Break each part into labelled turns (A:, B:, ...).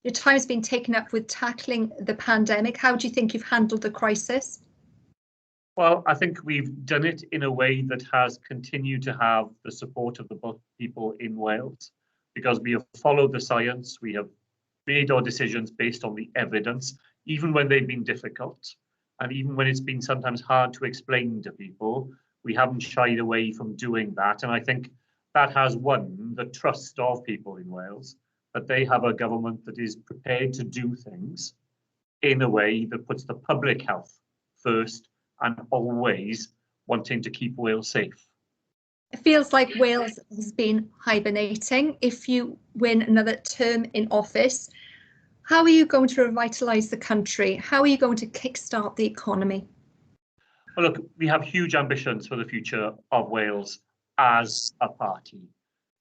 A: Your time's been taken up with tackling the pandemic. How do you think you've handled the crisis?
B: Well, I think we've done it in a way that has continued to have the support of the people in Wales, because we have followed the science, we have made our decisions based on the evidence, even when they've been difficult, and even when it's been sometimes hard to explain to people, we haven't shied away from doing that. And I think that has won the trust of people in Wales, that they have a government that is prepared to do things in a way that puts the public health first and always wanting to keep Wales safe.
A: It feels like Wales has been hibernating. If you win another term in office, how are you going to revitalise the country? How are you going to kickstart the economy?
B: Well, look, we have huge ambitions for the future of Wales as a party.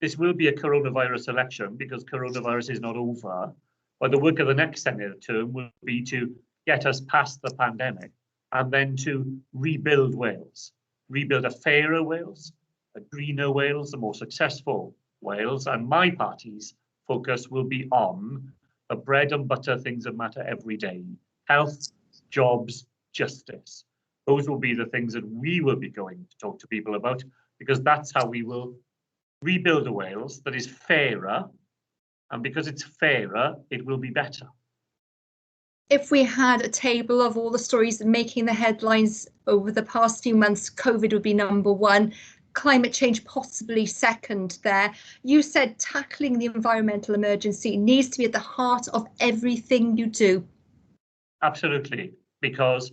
B: This will be a coronavirus election because coronavirus is not over, but the work of the next Senate term will be to get us past the pandemic and then to rebuild Wales, rebuild a fairer Wales, a greener Wales, a more successful Wales. And my party's focus will be on the bread and butter things that matter every day: health, jobs, justice. Those will be the things that we will be going to talk to people about, because that's how we will rebuild a Wales that is fairer, and because it's fairer, it will be better.
A: If we had a table of all the stories making the headlines over the past few months, COVID would be number one, climate change possibly second there. You said tackling the environmental emergency needs to be at the heart of everything you do.
B: Absolutely, because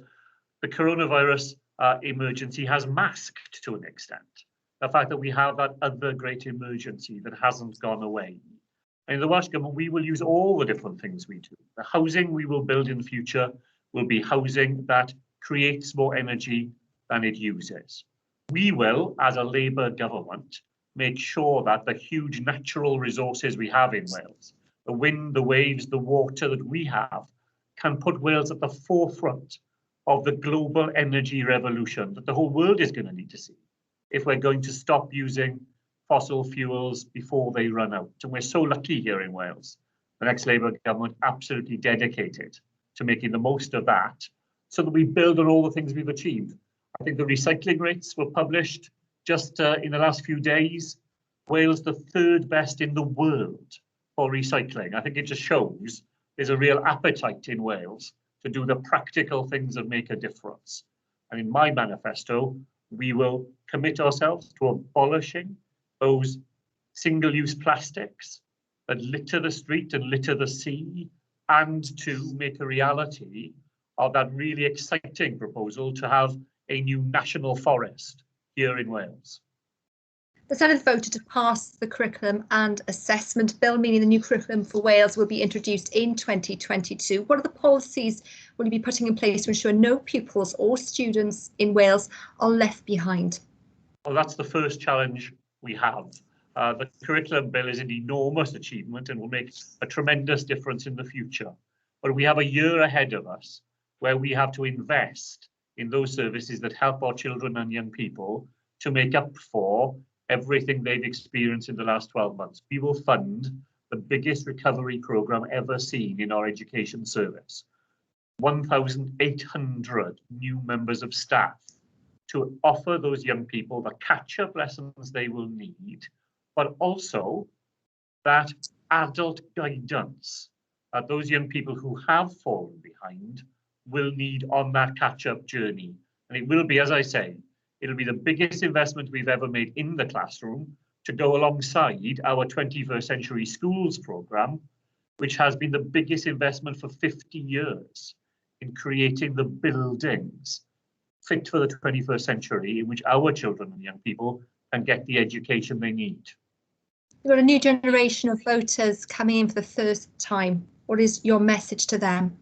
B: the coronavirus emergency has masked to an extent the fact that we have that other great emergency that hasn't gone away. And in the Welsh Government, we will use all the different things we do. The housing we will build in the future will be housing that creates more energy than it uses. We will, as a Labour government, make sure that the huge natural resources we have in Wales, the wind, the waves, the water that we have, can put Wales at the forefront of the global energy revolution that the whole world is going to need to see if we're going to stop using fossil fuels before they run out. And we're so lucky here in Wales. The next Labour government absolutely dedicated to making the most of that so that we build on all the things we've achieved. I think the recycling rates were published just in the last few days. Wales, the third best in the world for recycling. I think it just shows there's a real appetite in Wales to do the practical things that make a difference. And in my manifesto, we will commit ourselves to abolishing those single-use plastics that litter the street and litter the sea, and to make a reality of that really exciting proposal to have a new national forest here in Wales.
A: The Senate voted to pass the Curriculum and Assessment Bill, meaning the new curriculum for Wales will be introduced in 2022. What are the policies will you be putting in place to ensure no pupils or students in Wales are left behind?
B: Well, that's the first challenge we have. The curriculum bill is an enormous achievement and will make a tremendous difference in the future. But we have a year ahead of us where we have to invest in those services that help our children and young people to make up for everything they've experienced in the last 12 months. We will fund the biggest recovery programme ever seen in our education service. 1,800 new members of staff to offer those young people the catch-up lessons they will need, but also that adult guidance that those young people who have fallen behind will need on that catch-up journey. And it will be, as I say, it'll be the biggest investment we've ever made in the classroom to go alongside our 21st Century Schools programme, which has been the biggest investment for 50 years in creating the buildings fit for the 21st century in which our children and young people can get the education they need.
A: You've got a new generation of voters coming in for the first time. What is your message to them?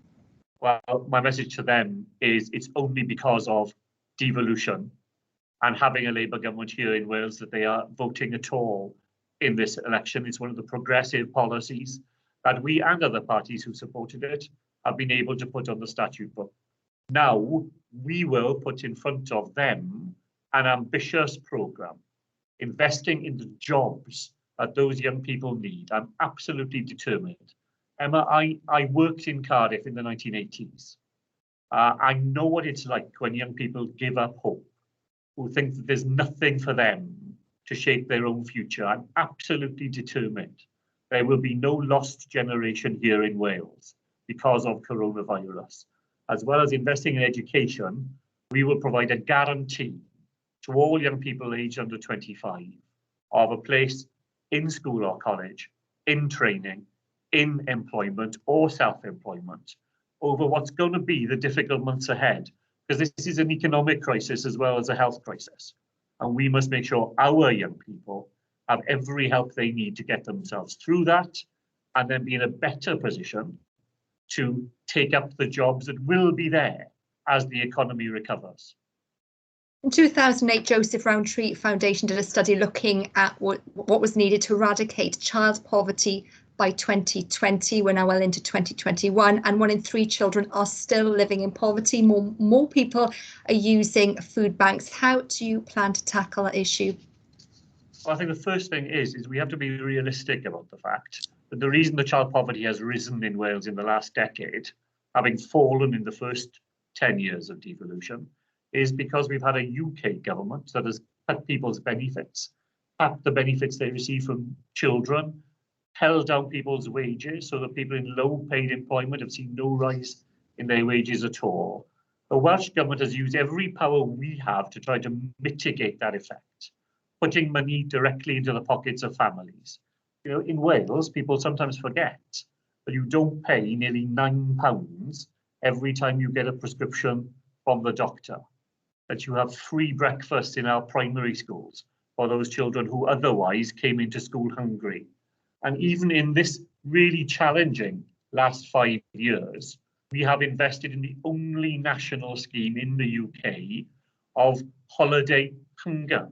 B: Well, my message to them is it's only because of devolution and having a Labour government here in Wales that they are voting at all in this election. It's one of the progressive policies that we and other parties who supported it have been able to put on the statute book. Now we will put in front of them an ambitious programme, investing in the jobs that those young people need. I'm absolutely determined Emma, I worked in Cardiff in the 1980s. I know what it's like when young people give up hope, who think that there's nothing for them to shape their own future. I'm absolutely determined there will be no lost generation here in Wales because of coronavirus. As well as investing in education, we will provide a guarantee to all young people aged under 25 of a place in school or college, in training, in employment or self-employment over what's going to be the difficult months ahead, because this is an economic crisis as well as a health crisis. And we must make sure our young people have every help they need to get themselves through that and then be in a better position to take up the jobs that will be there as the economy recovers.
A: In 2008, Joseph Rowntree Foundation did a study looking at what was needed to eradicate child poverty by 2020. We're now well into 2021, and 1 in 3 children are still living in poverty. More people are using food banks. How do you plan to tackle that issue?
B: Well, I think the first thing is we have to be realistic about the fact that the reason the child poverty has risen in Wales in the last decade, having fallen in the first 10 years of devolution, is because we've had a UK government that has cut people's benefits, cut the benefits they receive from children, held down people's wages so that people in low paid employment have seen no rise in their wages at all. The Welsh government has used every power we have to try to mitigate that effect, putting money directly into the pockets of families. You know, in Wales, people sometimes forget that you don't pay nearly £9 every time you get a prescription from the doctor, that you have free breakfast in our primary schools for those children who otherwise came into school hungry. And even in this really challenging last 5 years, we have invested in the only national scheme in the UK of holiday hunger,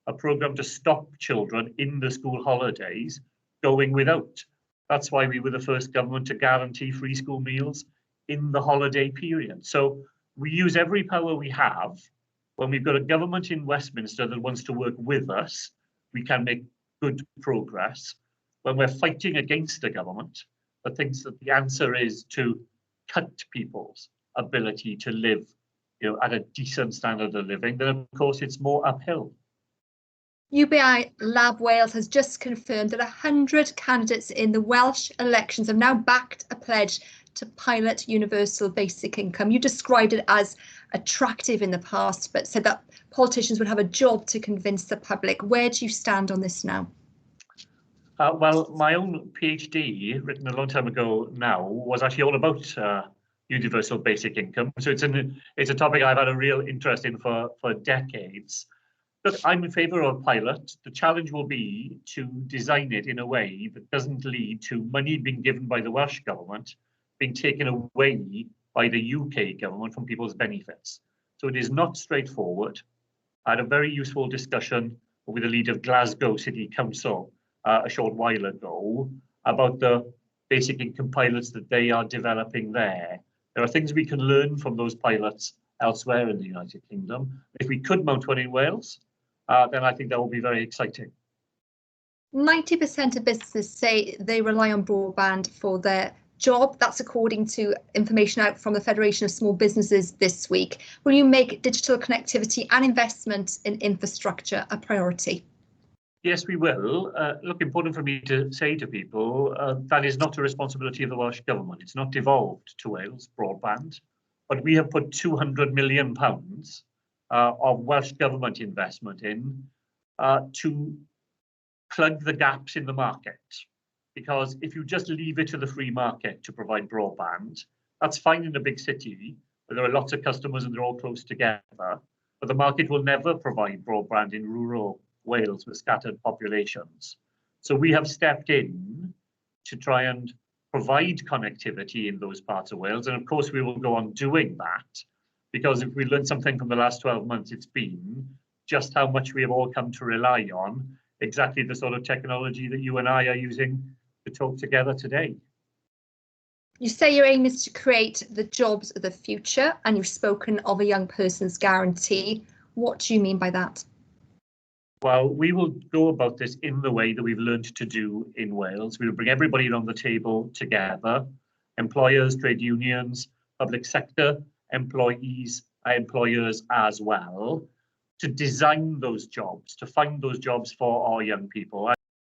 B: a programme to stop children in the school holidays going without. That's why we were the first government to guarantee free school meals in the holiday period. So we use every power we have. When we've got a government in Westminster that wants to work with us, we can make good progress. When we're fighting against a government that thinks that the answer is to cut people's ability to live, at a decent standard of living, then of course it's more uphill.
A: UBI Lab Wales has just confirmed that 100 candidates in the Welsh elections have now backed a pledge to pilot universal basic income. You described it as attractive in the past, but said that politicians would have a job to convince the public. Where do you stand on this now?
B: Well, my own PhD, written a long time ago now, was actually all about universal basic income. So it's a topic I've had a real interest in for decades. Look, I'm in favour of a pilot. The challenge will be to design it in a way that doesn't lead to money being given by the Welsh government being taken away by the UK government from people's benefits. So it is not straightforward. I had a very useful discussion with the leader of Glasgow City Council a short while ago about the basic income pilots that they are developing there. There are things we can learn from those pilots elsewhere in the United Kingdom. If we could mount one in Wales, then I think that will be very exciting.
A: 90% of businesses say they rely on broadband for their job. That's according to information out from the Federation of Small Businesses this week. Will you make digital connectivity and investment in infrastructure a priority?
B: Yes, we will. Look, important for me to say to people, that is not a responsibility of the Welsh Government. It's not devolved to Wales, broadband, but we have put £200 million of Welsh Government investment in to plug the gaps in the market. Because if you just leave it to the free market to provide broadband, that's fine in a big city where there are lots of customers and they're all close together, but the market will never provide broadband in rural Wales with scattered populations. So we have stepped in to try and provide connectivity in those parts of Wales. And of course, we will go on doing that, because if we learned something from the last 12 months, it's been just how much we have all come to rely on exactly the sort of technology that you and I are using to talk together today.
A: You say your aim is to create the jobs of the future, and you've spoken of a young person's guarantee. What do you mean by that?
B: Well, we will go about this in the way that we've learned to do in Wales. We will bring everybody around the table together, employers, trade unions, public sector, employees, employers as well, to design those jobs, to find those jobs for our young people.